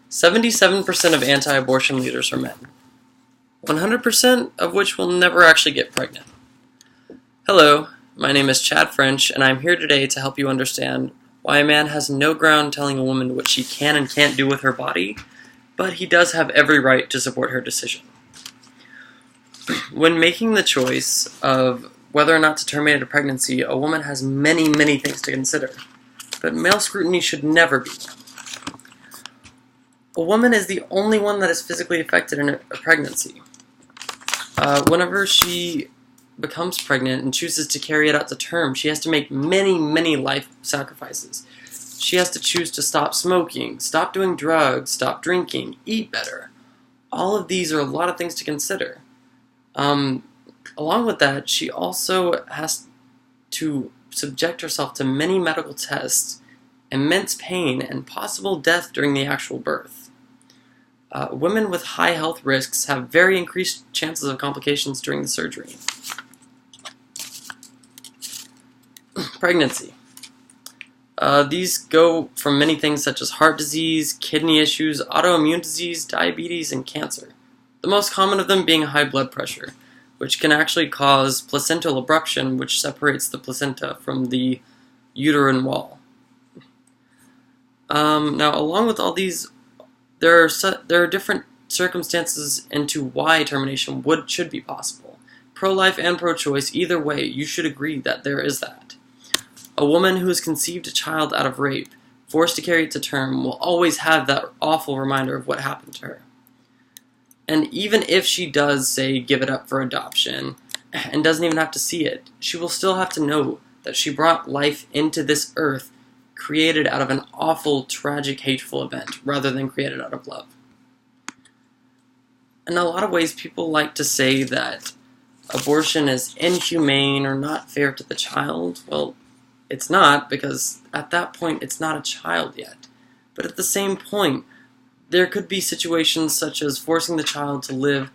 "77% of anti-abortion leaders are men, 100% of which will never actually get pregnant." Hello, my name is Chad French, and I'm here today to help you understand why a man has no ground telling a woman what she can and can't do with her body, but he does have every right to support her decision. When making the choice of whether or not to terminate a pregnancy, a woman has many, many things to consider, but male scrutiny should never be one. A woman is the only one that is physically affected in a pregnancy. Whenever she becomes pregnant and chooses to carry it out to term, she has to make many, many life sacrifices. She has to choose to stop smoking, stop doing drugs, stop drinking, eat better. All of these are a lot of things to consider. Along with that, she also has to subject herself to many medical tests, immense pain, and possible death during the actual birth. Women with high health risks have very increased chances of complications during the surgery. Pregnancy. These go from many things such as heart disease, kidney issues, autoimmune disease, diabetes, and cancer. The most common of them being high blood pressure, which can actually cause placental abruption, which separates the placenta from the uterine wall. Now, along with all these, there are different circumstances into why termination should be possible. Pro-life and pro-choice, either way, you should agree that there is that. A woman who has conceived a child out of rape, forced to carry it to term, will always have that awful reminder of what happened to her. And even if she does, say, give it up for adoption, and doesn't even have to see it, she will still have to know that she brought life into this earth created out of an awful, tragic, hateful event, rather than created out of love. In a lot of ways, people like to say that abortion is inhumane or not fair to the child. Well, it's not, because at that point, it's not a child yet. But at the same point, there could be situations such as forcing the child to live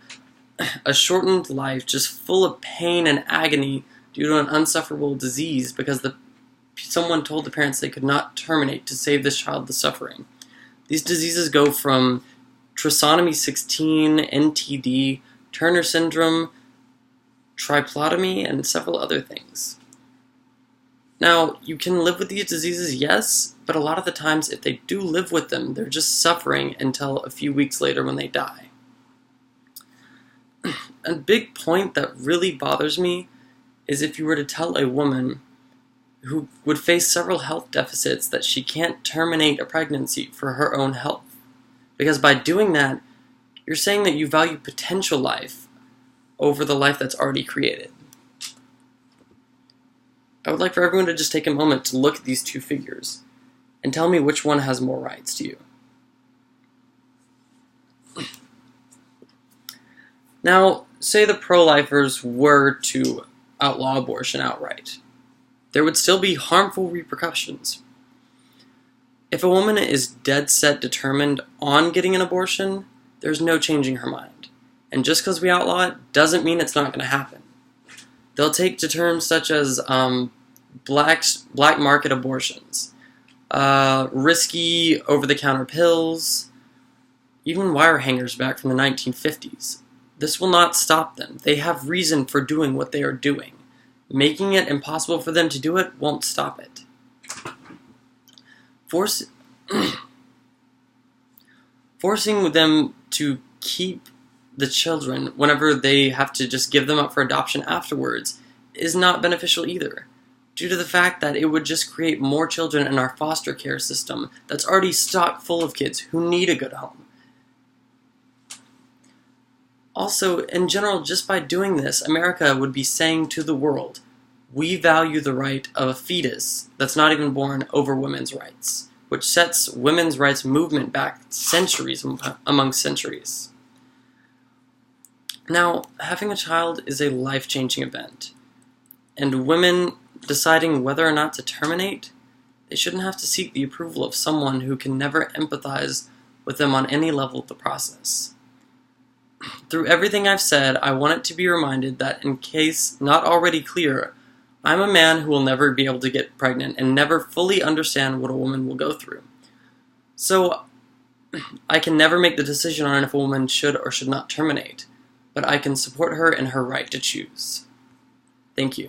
a shortened life just full of pain and agony due to an unsufferable disease because someone told the parents they could not terminate to save this child the suffering. These diseases go from trisomy 16, NTD, Turner syndrome, triplotomy, and several other things. Now, you can live with these diseases, yes, but a lot of the times if they do live with them, they're just suffering until a few weeks later when they die. A big point that really bothers me is if you were to tell a woman who would face several health deficits that she can't terminate a pregnancy for her own health. Because by doing that, you're saying that you value potential life over the life that's already created. I would like for everyone to just take a moment to look at these two figures and tell me which one has more rights to you. Now, say the pro-lifers were to outlaw abortion outright. There would still be harmful repercussions. If a woman is dead set determined on getting an abortion, there's no changing her mind. And just because we outlaw it doesn't mean it's not going to happen. They'll take to terms such as black market abortions, risky over-the-counter pills, even wire hangers back from the 1950s. This will not stop them. They have reason for doing what they are doing. Making it impossible for them to do it won't stop it. Forcing them to keep the children whenever they have to just give them up for adoption afterwards is not beneficial either, due to the fact that it would just create more children in our foster care system that's already stocked full of kids who need a good home. Also, in general, just by doing this, America would be saying to the world, we value the right of a fetus that's not even born over women's rights, which sets women's rights movement back centuries among centuries. Now, having a child is a life-changing event, and women deciding whether or not to terminate, they shouldn't have to seek the approval of someone who can never empathize with them on any level of the process. Through everything I've said, I want it to be reminded that in case not already clear, I'm a man who will never be able to get pregnant and never fully understand what a woman will go through. So I can never make the decision on if a woman should or should not terminate, but I can support her in her right to choose. Thank you.